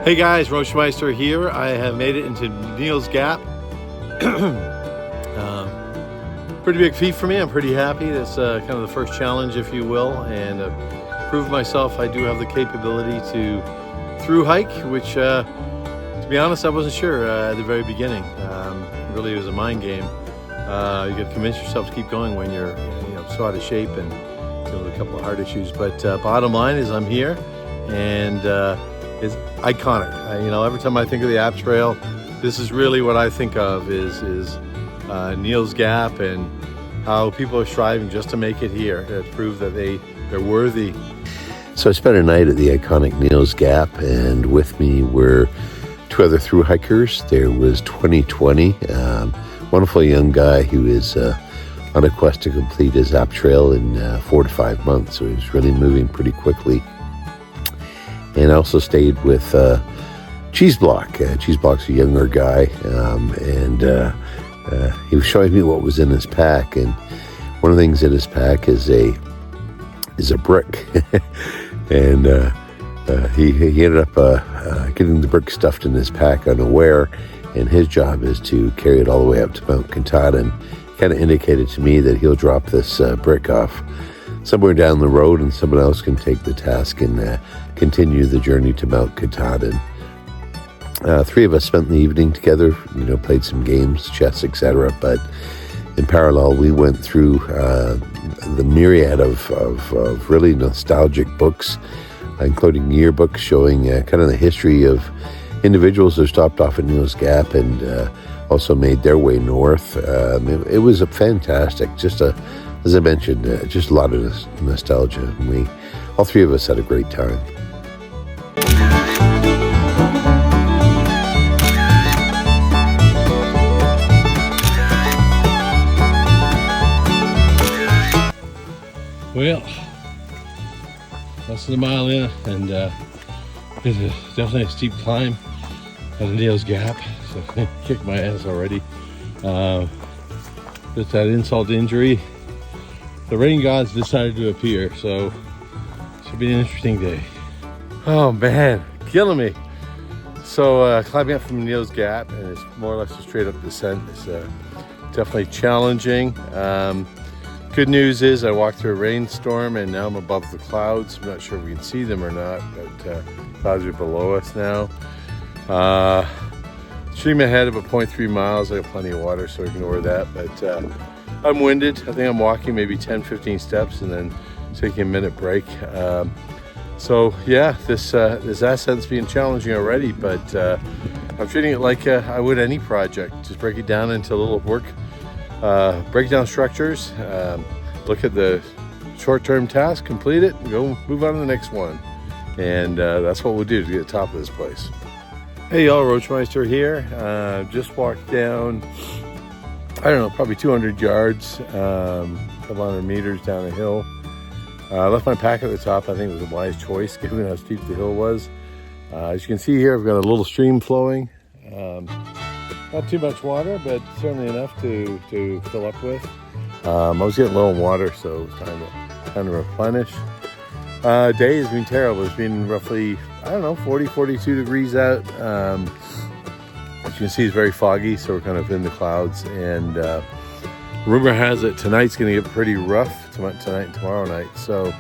Hey guys, Roachmeister here. I have made it into Neil's Gap. Pretty big feat for me. I'm pretty happy. That's kind of the first challenge, if you will, and proved myself I do have the capability to through hike, which to be honest, I wasn't sure at the very beginning. Really, it was a mind game. You got to convince yourself to keep going when you're so out of shape and dealing with a couple of heart issues. But bottom line is I'm here, and it's iconic. Every time I think of the App Trail, this is really what I think of is Neil's Gap and how people are striving just to make it here to prove that they're worthy. So I spent a night at the iconic Neil's Gap, and with me were two other thru hikers. There was 2020, wonderful young guy who is on a quest to complete his App Trail in 4 to 5 months, so he was really moving pretty quickly. And I also stayed with Cheeseblock. Cheeseblock's a younger guy, and he was showing me what was in his pack. And one of the things in his pack is a brick, and he ended up getting the brick stuffed in his pack unaware. And his job is to carry it all the way up to Mount Katahdin. Kind of indicated to me that he'll drop this brick off somewhere down the road, and someone else can take the task and continue the journey to Mount Katahdin. Three of us spent the evening together, played some games, chess, etc. But in parallel, we went through the myriad of really nostalgic books, including yearbooks showing kind of the history of individuals who stopped off at Neil's Gap and also made their way north. It was a fantastic, as I mentioned, just a lot of nostalgia. And all three of us had a great time. Well, less than a mile in, and it's definitely a steep climb at Neil's Gap, so I kicked my ass already. Just that insult to injury. The rain gods decided to appear, so it should be an interesting day. Oh man, killing me. So climbing up from Neil's Gap, and it's more or less a straight up descent. It's definitely challenging. Good news is I walked through a rainstorm and now I'm above the clouds. I'm not sure if we can see them or not, but clouds are below us now. Stream ahead about 0.3 miles. I got plenty of water, so ignore that. But I'm winded. I think I'm walking maybe 10-15 steps and then taking a minute break. So yeah, this ascent's being challenging already, but I'm treating it like I would any project. Just break it down into little work. Break down structures, look at the short-term task, complete it, and go move on to the next one. And that's what we'll do to get to the top of this place. Hey y'all, Roachmeister here. Just walked down, I don't know, probably 200 yards, a couple hundred meters down a hill. I left my pack at the top. I think it was a wise choice given how steep the hill was. As you can see here, I've got a little stream flowing. Not too much water, but certainly enough to fill up with. I was getting low on water, so it was time to replenish. Day has been terrible. It's been roughly, 40, 42 degrees out. As you can see, it's very foggy, so we're kind of in the clouds. And rumor has it tonight's going to get pretty rough, tonight and tomorrow night. So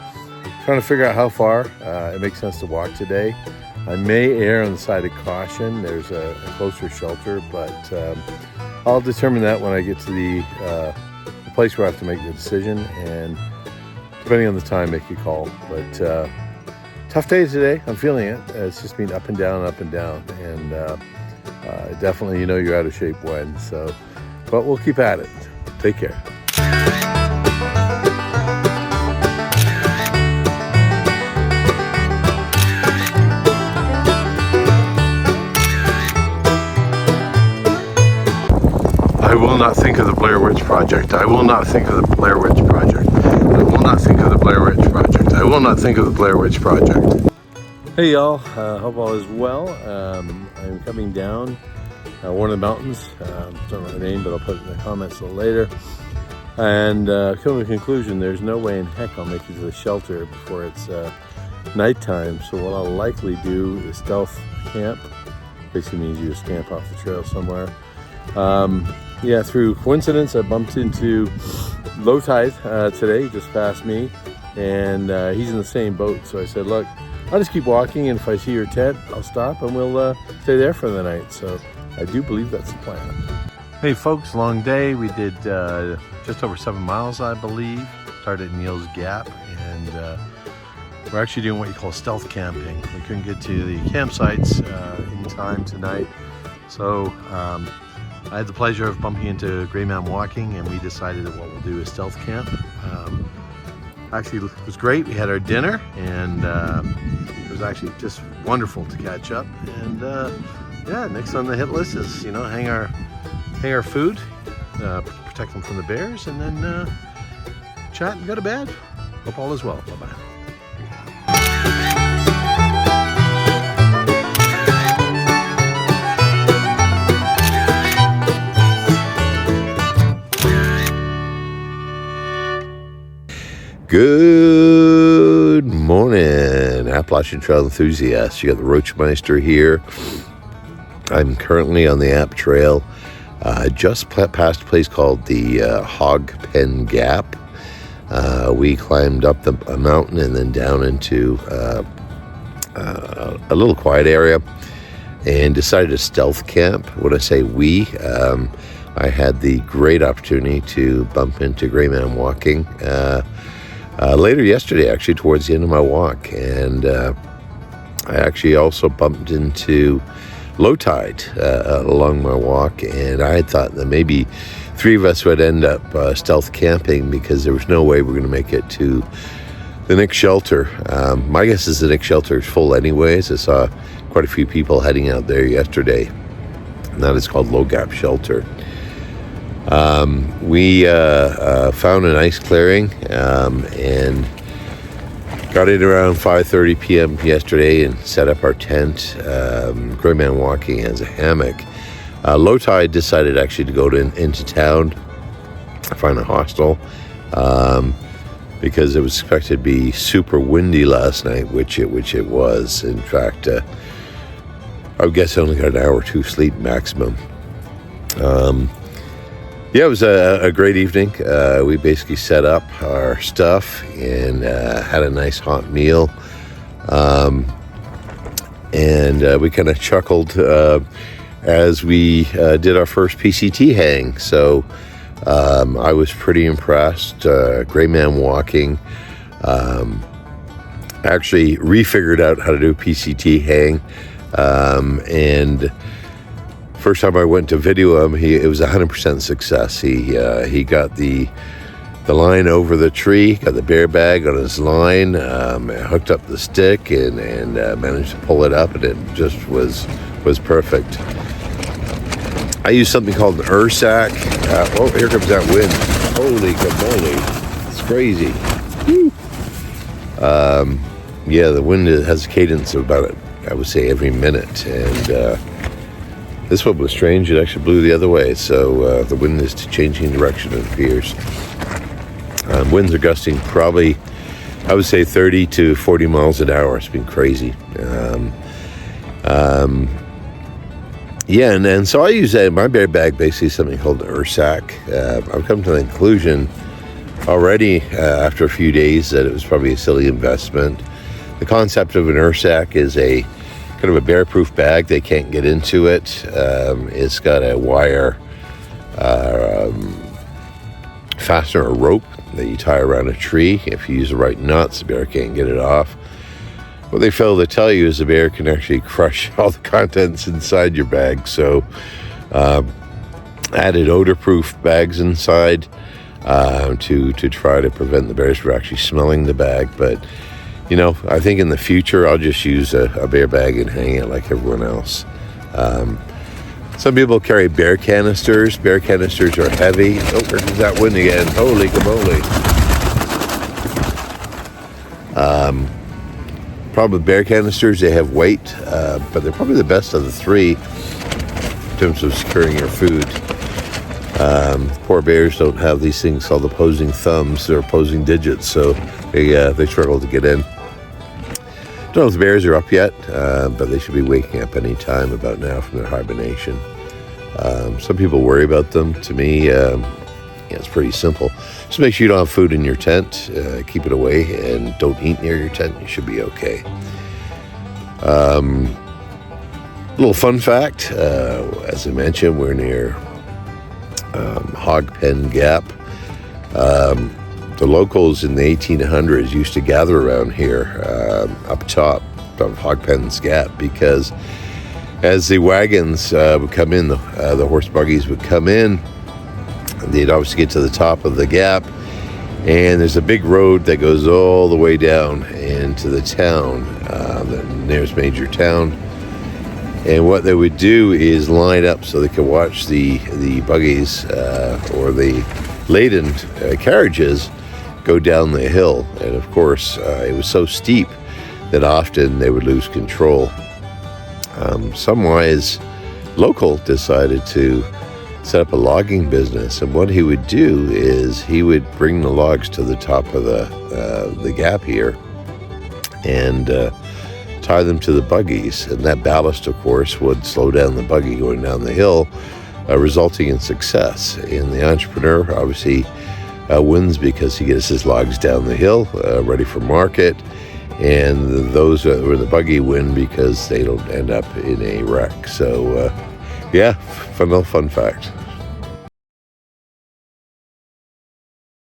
trying to figure out how far it makes sense to walk today. I may err on the side of caution. There's a closer shelter, but I'll determine that when I get to the place where I have to make the decision, and depending on the time, make a call. But tough day today. I'm feeling it. It's just been up and down, and definitely, you're out of shape when. So, but we'll keep at it. Take care. I will not think of the Blair Witch Project. I will not think of the Blair Witch Project. I will not think of the Blair Witch Project. I will not think of the Blair Witch Project. Hey y'all, hope all is well. I'm coming down one of the mountains. Don't know the name, but I'll put it in the comments a little later. And come to the conclusion, there's no way in heck I'll make it to the shelter before it's nighttime. So what I'll likely do is stealth camp. Basically means you just camp off the trail somewhere. Yeah, through coincidence, I bumped into Low Tide today. He just passed me, and he's in the same boat. So I said, look, I'll just keep walking, and if I see your tent, I'll stop and we'll stay there for the night. So I do believe that's the plan. Hey folks, long day. We did just over 7 miles, I believe. Started at Neil's Gap, and we're actually doing what you call stealth camping. We couldn't get to the campsites in time tonight. So I had the pleasure of bumping into Grey Mountain Walking, and we decided that what we'll do is stealth camp. Actually, it was great. We had our dinner, and it was actually just wonderful to catch up. And yeah, next on the hit list is, you know, hang our food, protect them from the bears, and then chat and go to bed. Hope all is well. Bye-bye. Good morning, Appalachian Trail enthusiasts. You got the Roachmeister here. I'm currently on the App Trail, just past a place called the Hog Pen Gap. We climbed up a mountain and then down into a little quiet area and decided to stealth camp. When I say we, I had the great opportunity to bump into Grey Mountain Walking later yesterday, actually, towards the end of my walk. And I actually also bumped into Low Tide along my walk, and I had thought that maybe 3 of us would end up stealth camping because there was no way we're going to make it to the next shelter. My guess is the next shelter is full anyways. I saw quite a few people heading out there yesterday, and that is called Low Gap Shelter. We found a nice clearing and got in around 5:30 p.m. yesterday and set up our tent. Grey Mountain Walking has a hammock. Low Tide decided actually to go into town, find a hostel, because it was expected to be super windy last night, which it was. In fact, I would guess I only got an hour or two sleep maximum. Yeah, it was a great evening. We basically set up our stuff and had a nice hot meal. And we kind of chuckled as we did our first PCT hang. So I was pretty impressed. Grey Mountain Walking actually refigured out how to do a PCT hang. And first time I went to video him, it was 100% success. He got the line over the tree, got the bear bag on his line, hooked up the stick, and managed to pull it up, and it just was perfect. I used something called an Ursack. Oh, here comes that wind! Holy camoly, it's crazy. Yeah, the wind has a cadence of about, I would say, every minute, and this one was strange. It actually blew the other way, so the wind is changing direction, it appears. Winds are gusting probably, I would say, 30 to 40 miles an hour. It's been crazy. Yeah, and so I use my bear bag, basically something called an Ursack. I've come to the conclusion already after a few days that it was probably a silly investment. The concept of an Ursack is a kind of a bear-proof bag. They can't get into it. It's got a wire fastener or rope that you tie around a tree. If you use the right nuts, the bear can't get it off. What they fail to tell you is the bear can actually crush all the contents inside your bag. So added odor-proof bags inside to try to prevent the bears from actually smelling the bag. But you know, I think in the future I'll just use a bear bag and hang it like everyone else. Some people carry bear canisters. Bear canisters are heavy. Oh, there comes that wind again. Holy camoly. Problem with bear canisters, they have weight, but they're probably the best of the three in terms of securing your food. Poor bears don't have these things called opposing thumbs or opposing digits, so they struggle to get in. Don't know if the bears are up yet, but they should be waking up any time about now from their hibernation. Some people worry about them. To me, it's pretty simple. Just make sure you don't have food in your tent. Keep it away and don't eat near your tent. You should be okay. Little fun fact, as I mentioned, we're near Hog Pen Gap. The locals in the 1800s used to gather around here up top of Hog Pen's Gap, because as the wagons would come in, the horse buggies would come in, they'd obviously get to the top of the gap, and there's a big road that goes all the way down into the town, the nearest major town. And what they would do is line up so they could watch the buggies or the laden carriages go down the hill. And of course, it was so steep that often they would lose control. Some wise local decided to set up a logging business, and what he would do is he would bring the logs to the top of the gap here and tie them to the buggies, and that ballast, of course, would slow down the buggy going down the hill, resulting in success. And the entrepreneur obviously wins because he gets his logs down the hill, ready for market, and those who are in the buggy win because they don't end up in a wreck. So, fun fact.